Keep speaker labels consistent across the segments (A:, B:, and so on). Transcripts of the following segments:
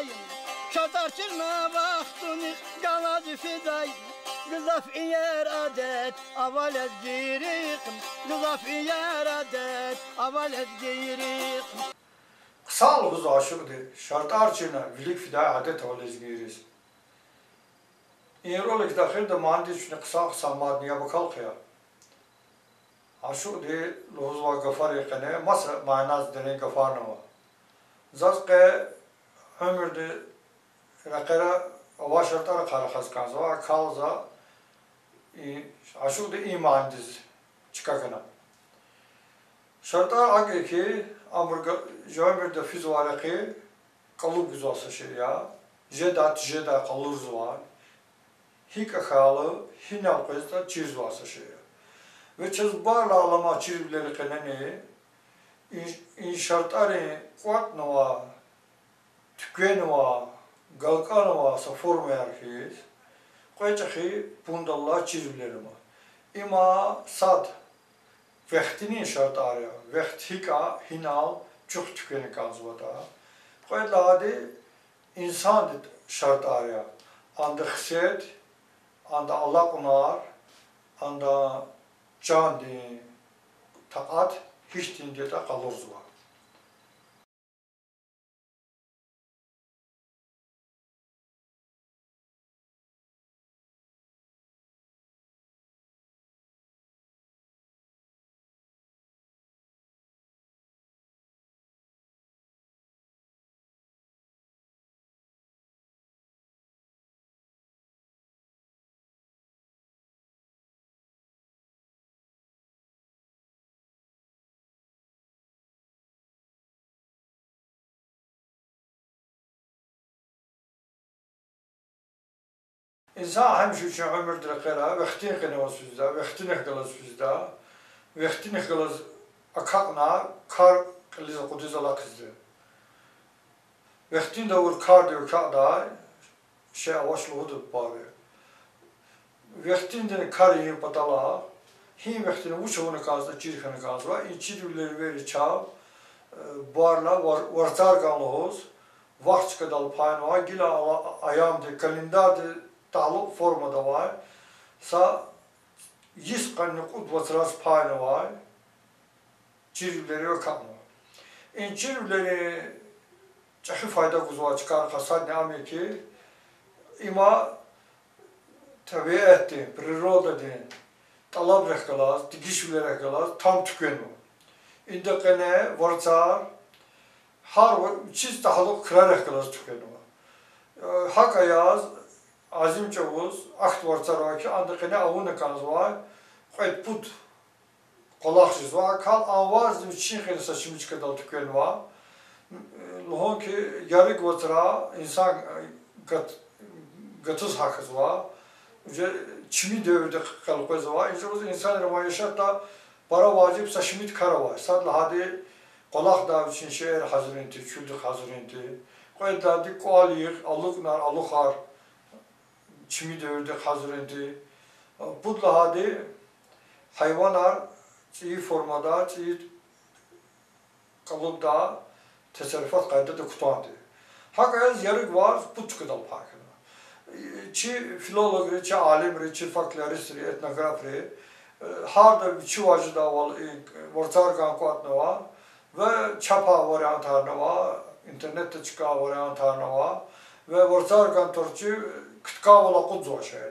A: fidayım. Şatarçına baktın galacı fidayım. Gızaf yer adet aval ez girikim. Gızaf yer adet aval ez girikim.
B: Sağ hız aşıqdır. Şartarçına vilik fidai adet aval ez giriz. İn rolik daxil de mandi şuna kısa madniye bakal kıya. Aşıqdır luz va gafar yekene masa manaz dene gafar nama. Zaz que ömürde rakara ava şartara karakas kanza kalza aşıqdır iman diz çıkakana. Şartar agi ki amurga ömürde fizvalaki kalıp güzası şey ya. Jeda kalır zuvar. Hika xalı, hinal qızda çiz vasa şey. Ve çiz barla alama çizgileri keneni inşaatları kuat nova, tüken nova, galkan nova saforma yarkiz. Qoyacaqi bundallah çizgileri ma. İma sad vaxtini inşaatları, vaxt hika hinal çok tükeni kanzvada. Qoyladı insan şartları, anda xset anda Allah kunar, anda can di taat hiç dinde de kalır zuva. İnsan hemşe için ömürdür kera, vaxtin kene vasüzda, vaxtin ehgalas füzda, vaxtin ehgalas akakna, kar kiliza kudizala kızdı. Vaxtin de vur kar diyor kada, şey avaşlı hudu bari. Vaxtin de kar yiyin patala, hin vaxtini uçuğunu kazda, cirkanı kazda, içirivleri veri çav, barla vartar kanlı hoz, vaxt çıkadalı payını var, gila ayamdı, kalendardı, تعلق فرم دوای سا یس قنی قد وتراس پایین وای چیربیleri و kanı. این چیربیleri چه fayda گذار çıkar kasad ne amel ki ima tabiatı, priroda'da talab rekkalas, dikişler rekkalas tam tükeniyor. İnde kene varçar har çiz tahalluk kırar rekkalas tükeniyor. Hak ayaz azim çavuz, akt varçar var ki andakine avunu kanız var, koyt put kolakçız var, kal avaz bir çin xeli saçımı çıkadal tükeni var. Lohon ki yarık varçara insan gatız hakkız var. Çimi dövde kalıpız var. İnsan rivayet da para vacip saçımı kara var. Sadla hadi kolak da için şehir hazırıntı, küldük hazırıntı. Koyt da dik koaliyik, alıknar, alıkhar. Çimi dövde hazırıntı. Budla hadi hayvanlar çiğ formada, çiğ kalıpta tasarrufat kaydede kutandı. Hakikaten yarık var, bu çıkıdal parkına. Çi filologları, çi alimleri, çi folkloristleri, etnografları, harda çi vacı da vartar kankuatna var ve çapa varyantlarına var, internette çıkan varyantlarına var ve vartar kantorçu kütka vala kudzu şeyine.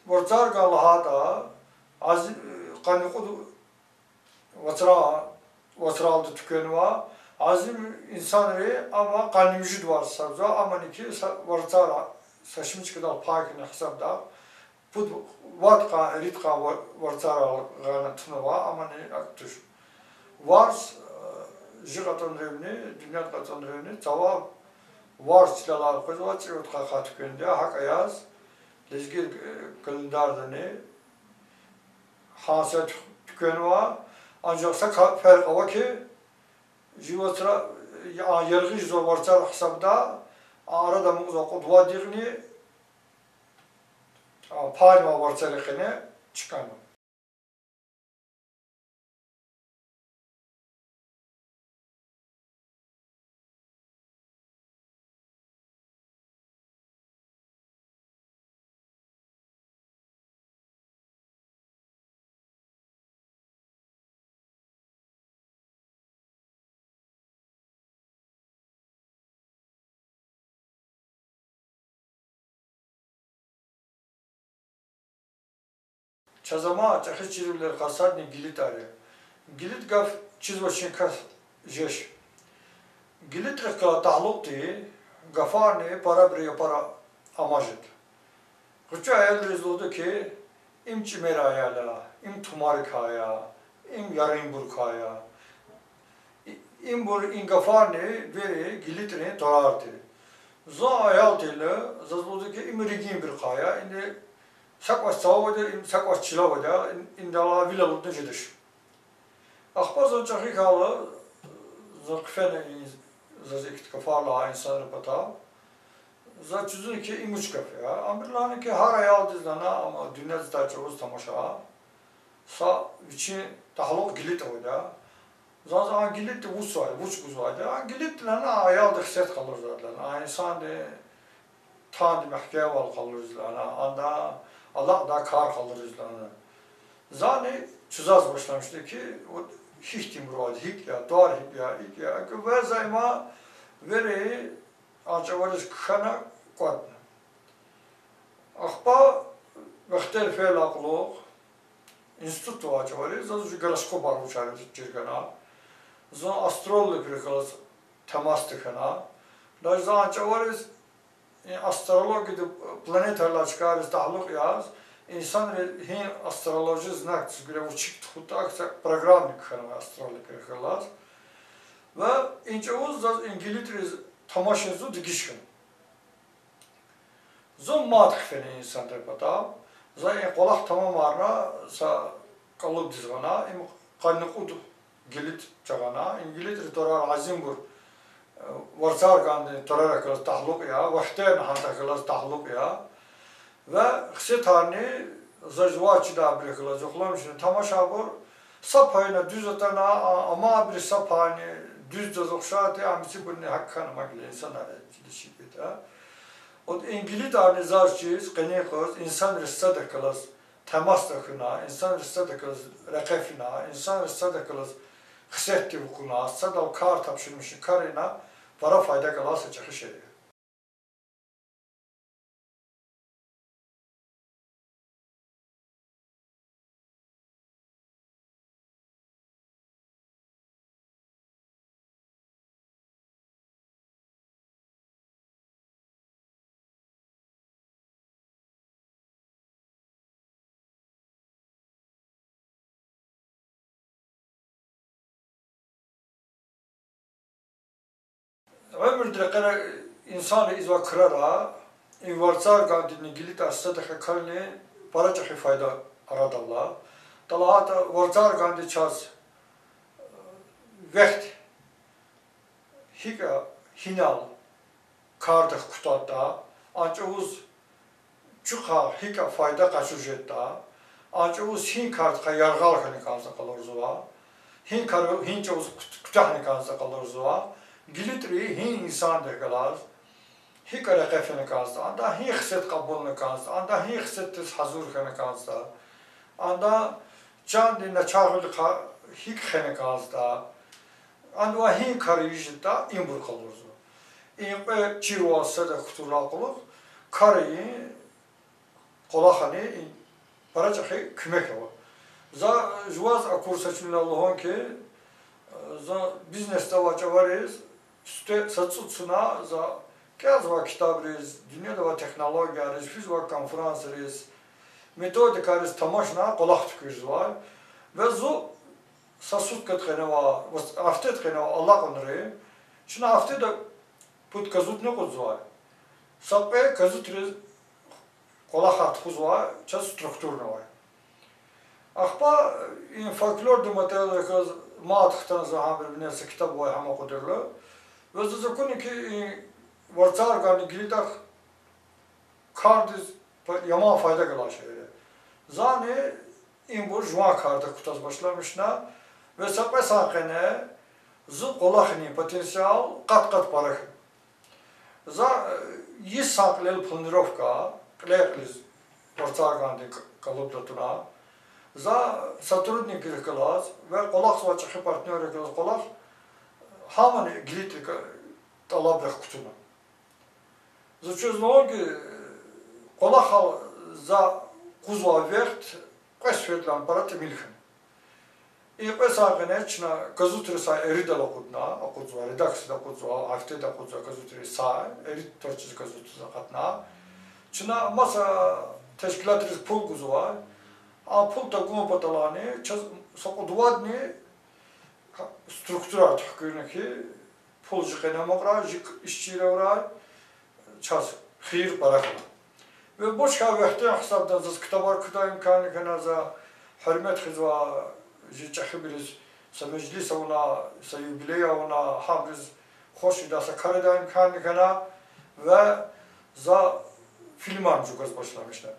B: Vartar kanlahada az kanı kudu vatıraldı tükeni var. Azim insanları ama kanı vücut var sabza ama ki vartar saçım çıkıdal parkına hesapta bu vatka eritka vartar gana tını var ama ne aktuş var jigatan revni dünya katan revni tava var silalar koydu var çıkıdal kaka tükeni hak ayaz lezgir kalendarda ne haset tükeni var ancak fark var ki jivatра yargı zor varsa hesapta arada muzak dua dirni payma varsa lekene çıkanı. çazama çakı çirivler kasad ne gilit arı. Gilit gaf çiz başın kas jeş. Gilit rekla tahluk diye gafar ne para bre para amajit. Kıçı ayel rezoldu ki im çimerayala, im tumarikaya, im yarın burkaya. İm bur in gafar ne veri gilit ne torardı. Za ayal tele zazoldu ki im rigin bir kaya. İndi sakva savada im sakva çilavada indala vilaludun jediş. Akbazın çakı kalı zakfene zazikit kafarla insanı pata. Za çözün ki imuç kafya. Amirlanı ki har ayal dizlana ama dünya zda çoğuz tamaşa. Sa viçi tahluk gilit oyda. Zaten angilit de vusaydı, vuç guzaydı. Angilit lana ayal da xset kalır zaten. İnsan de tanrı mehkeye val kalırız lana. Anda Allah da kar kalırız lana. Zaten çözaz başlamıştı ki o hiç timuraydı, hik ya, doğar hik ya. Ve zayma veri ancak varız kışana kuatna. Akba vektel fe'l aklık institut var varız. Zaten galaskop var uçarı cirgana. Zon astroloji prikalas temas tıkana. Da zaten varız astroloji de planetarla çıkarız tahluk yaz. İnsan hin astroloji znak göre uçuk tutak program tıkana astroloji prikalas. Ve ince uz da İngiltere tamaşınızı dikişkin. Zon matkfeni insan tepata. Zaten kolak tamam arna sa kalıp dizgana. Kanık udu. Gilit çağına, İngiltere torar azimbur varsar gandı torar akıl tahluk ya, vakten hanta akıl tahluk ya ve xset harni zajvaçı da bir akıl zoklamışın tamaşa bur sapayına düz atana ama bir sapani düz zokşatı amisi bunne hakkan makle insanlar çilişip ha. O İngiltere zarçız qaniqos insan rissada kılas temas takına, insan rissada kılas rakafina, insan rissada kılas xset hukukuna, sadal kar tapşırmışın karına para fayda kalası çıkış ediyor. Ömür kadar insan izva kırara, invarsar gandini gilit asada kalne para çıkı fayda aradallah. Dalahata varsar gandi çaz vekt hika hinal kardık kutatta ancak uz çuka hika fayda kaçırjetta ancak uz hin kardıka yargal kanı kansa kalır zuva hin karı hince uz kutahını kansa kalır zuva Gilitri hin insan degalar, hi kare kefene kansa, anda hi xset kabulne kansa, anda hi xset tes hazur kene kansa, anda can dinle çağırlı hi kene kansa, anda hi kare yüzde imbur kalırız. İmbe çirvası da kuturla kuluk, kareyi kolahane para çakı kümek var. Za juvaz akursa çinle Allah'ın ki, za biznes tavaca varız. Satsuna za kazva kitab riz, dünyada va teknolojiya riz, fiz va konferans riz, metodika riz tamaşna kolak tükürüz var. Ve zo sasut katkene va, hafte tkene va Allah konri. Şimdi hafte da put kazut ne kuz var. Sapbe kazut riz kolak hat kuz var, çaz struktur ne var. Akba in folklor de materyal kaz maatxtan zahan bir binesi kitap var hama kudirli. Ve zazakuni ki varsar gani gilidak kardiz yaman fayda kılan şeyleri. Zani imbur juma karda kutaz başlamışna ve sapay sankene zı kolakni potansiyal kat parak. Za yis sanklel planirovka klekliz varsar gani kalıp datuna. Za satrudnik kılas ve kolak svaçakı partneri kılas kolak Hamani gilit talabrak kutuna. Zачем ноги колахал за кузова вект Qesvetlan parat milkhin. I qesaqene çna gazutri sa eridal okudna, okudwa redaksiyada okudwa, afteda okudwa gazutri sa erid torçiz gazutri qatna. Çna masa teşkilatri pul guzwa. A pul da gumo patalani, sokudwadni struktura tahkirneki pul jikene maqra, jik işçiyle var, çaz xir barakla. Ve boş kahvehte hesabdan zaz kitabar kıta imkanı kenaza hürmet xizva jicahibiriz sa meclis ona sa yubileya ona habriz hoş idasa kareda imkanı kena ve za film amcukaz başlamışlar.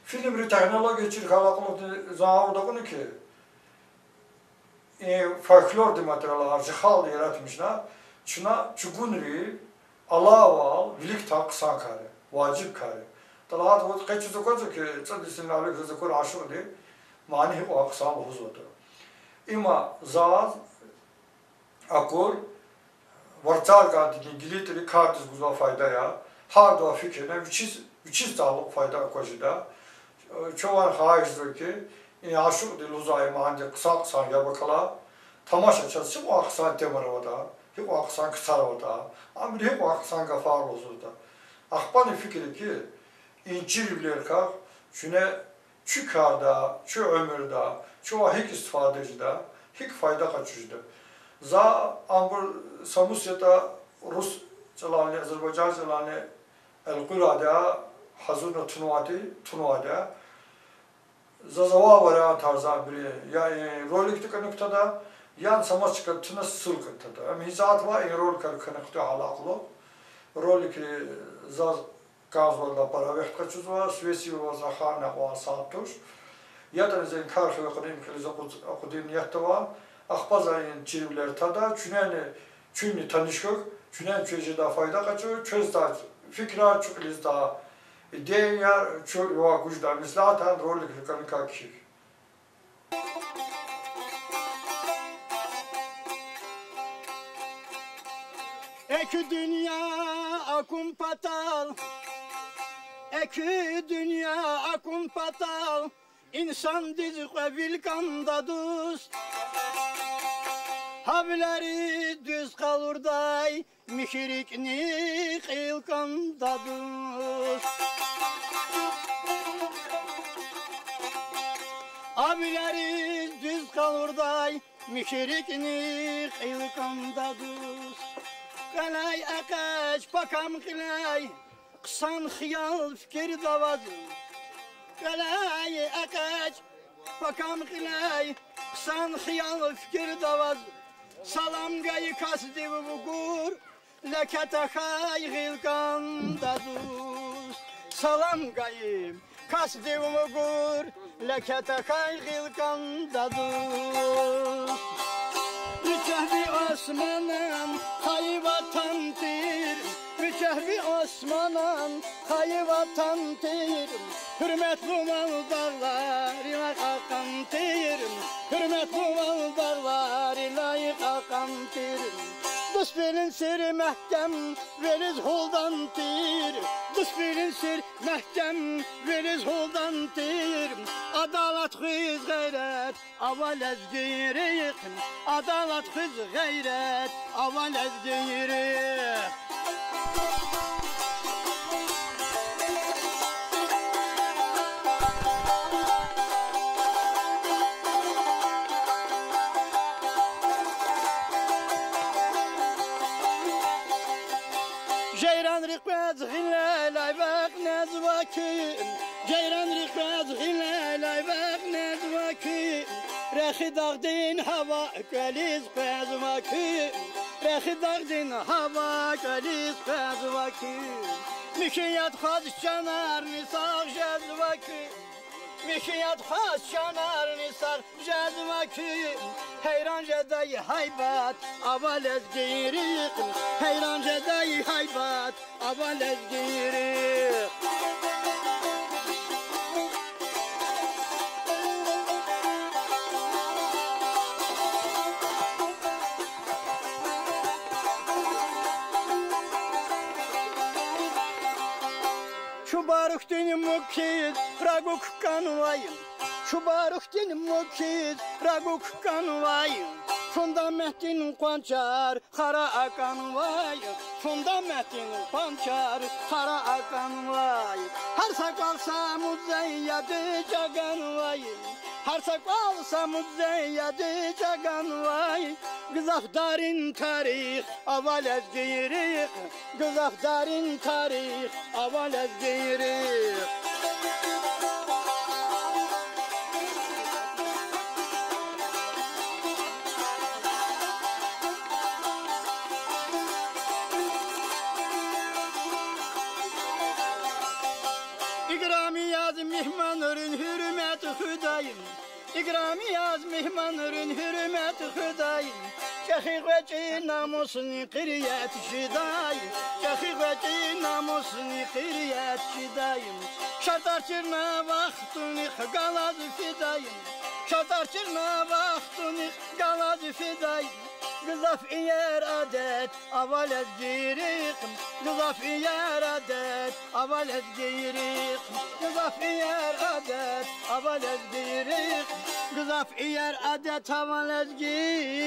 B: Filmri teknoloji için kalaklığı zahavda bunu ki folklor de materialar jihal yaratmışlar. Çuna çugunri alaval vilik tak sankare vacip kare. Talat o kaçı zokozu ki çadisin alık zokor aşık de mani o aksam huzudu. İma zaz akor vartar kadiki gilitri kartız guzva fayda ya. Hardo fikrine viçiz dağlık fayda kojida. Çoğun haizdir ki aşık de luzay mani kısa kısa yabakala tamaşa çalışıp o aksan temarada. Hep o aksan kısarada. Ama hep o aksan gafar huzuda. Akbani fikri ki İncirler kah, şune çükarda, çü ömürde, çoğu hik istifadecide, hik fayda kaçıcıda. Za ambur Samusya'da Rus çalanı, Azerbaycan çalanı El-Qura'da, Hazurna Tunuva'da, Zazava varan tarzan biri, yani rolikti kanıktada, yan samaçka tına sılkıttada. Ama hizat var, en rol kanıkta alaklı, rolikli zaz Gazvalda para vekhtkaçuzva, Svesiva zaharna o asaptuş. Yadan zen karşı ve kadim kiliz okudin yahtava. Akbazayın çirivler tada, çünni tanışkök, çünen çözüda fayda kaçıyor, çözda fikra çuklizda ideya çuva güçda mislatan rollik kanka kişi.
A: Eki dünya akum patal. Eki dünya akun patal, insan dizi vilkanda dost. Havleri düz kalurday, mihirikni kılkanda dost. Havleri düz kalurday, mihirikni kılkanda dost. Kalay akaç pakam kılay, Kısan xiyal fikir davazı, Kalay akaç, pakam xilay, Kısan xiyal fikir davazı, Salam gayı kasdi vugur, Leketahay gilkan daduz. Salam gayı kasdi vugur, Leketahay gilkan daduz. Mücehvi osmanan, hayvatandir, Mücehvi osmanan, hayvatandir, Hürmetli maldağlar, kalkandir, Hürmetli maldağlar, kalkandir. Dış bilinçir məhkəm, veriz holdandir, Dış bilinçir məhkəm, veriz holdandir. Adalet hız gayret, aval ezgirik, Adalet hız gayret, aval ezgirik. Ceyran rikbez gillelay bak nezvakim, Ceyran rikbez gillelay bak nezvakim, Rehi dağdin hava geliz bezvakim, Rehi dağdin hava geliz bezvakim, Müşiyat khaz canar nisar jezvakim, Müşiyat khaz canar nisar jezvakim, Heyran cedayı haybat, aval ezgirik, Heyran cedayı haybat, aval ezgirik. Şu baruk dünüm mükid, raguk kanvayım, Şubaruktin mukiz raguk kanvay Fundamentin qançar xara akan vay Fundamentin qançar xara akan vay Har sakalsa muzeyyadı cagan vay Har sakalsa muzeyyadı cagan vay Gızafdarin tarih aval ezgirik Gızafdarin tarih aval ezgirik İkrami yaz mihmanların hürmeti hüdayım İkrami yaz mihmanların hürmeti hüdayım Şehikveci namusunu kıriyet şidayım Şehikveci namusunu kıriyet şidayım Şartarçırna vaxtını galaz fidayım Şartarçırna vaxtını galaz fidayım Gızaf yer adet aval ezgirik Gızaf yer adet aval ezgirik Gızaf yer adet aval ezgirik Gızaf yer adet aval ezgirik